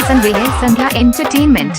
सुन रहे हैं संध्या एंटरटेनमेंट।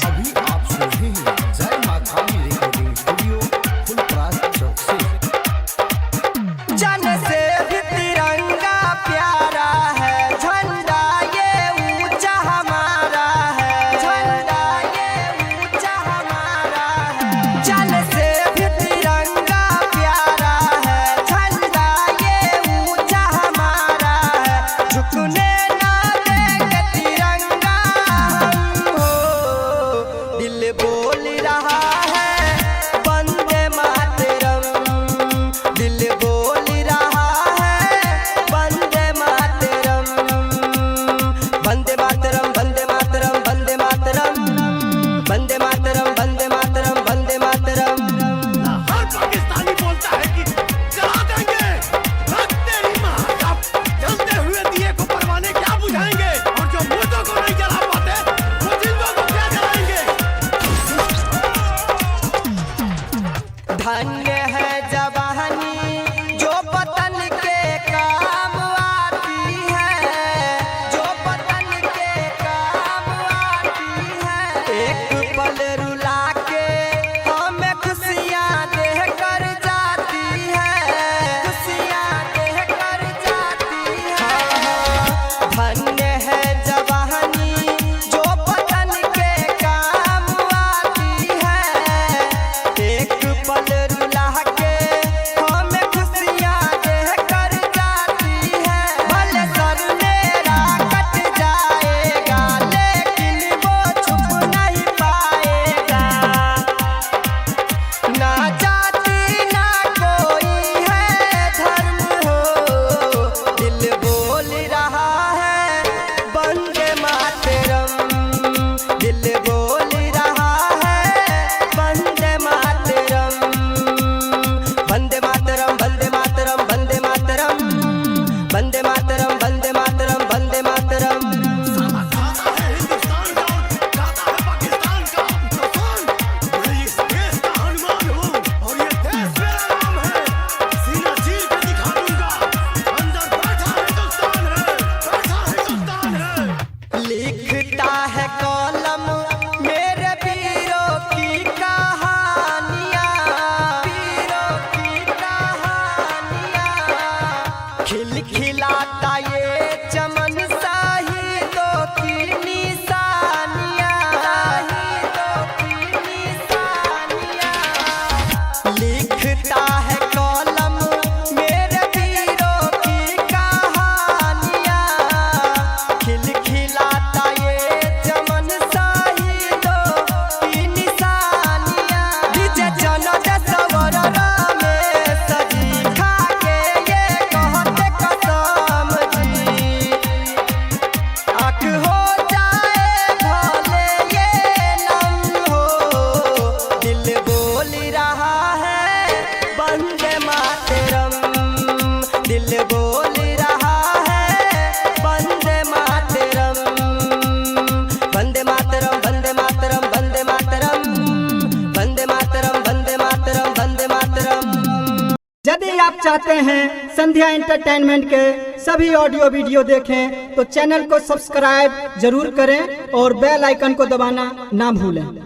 धन्य है जवानी जो पतन के काम आती है, जो पतन के काम आती है। एक पल रुला के हमें खुशियाँ दे कर जाती है, खुशियाँ दे कर जाती है। धन्य है जवानी जो पतन के काम आती है। एक पल रुला के हमें खुशियाँ दे कर जाती है। भले सर मेरा कट जाएगा लेकिन वो छुप नहीं पाएगा। ना जाति ना कोई है धर्म हो, दिल बोल रहा है वंदे मातरम। दिल बोल रहा है वंदे मातरम। वंदे मातरम वंदे मातरम वंदे मातरम वंदे मातरम वंदे मातरम वंदे मातरम। लिखता है कॉलम मेरे वीरों की कहानियाँ, वीरों की कहानियाँ। खिलखिलाता ये चमन शहीदों की निशानियाँ, शहीदों की निशानियाँ। लिखता है कॉलम मेरे वीरों की कहानियाँ। खिलखिलाता ये चमन शहीदों की निशानियाँ। विजय जनद सवर में सजी खा के ये कहते कसम जी। आँख हो जाए भले ये नम हो, दिल बोल रहा है वंदे मातरम। दिल बोल रहा है वंदे मातरम। वंदे मातरम वंदे मातरम वंदे मातरम वंदे मातरम वंदे मातरम वंदे मातरम। यदि आप चाहते हैं संध्या एंटरटेनमेंट के सभी ऑडियो वीडियो देखें तो चैनल को सब्सक्राइब जरूर करें और बेल आइकन को दबाना ना भूलें।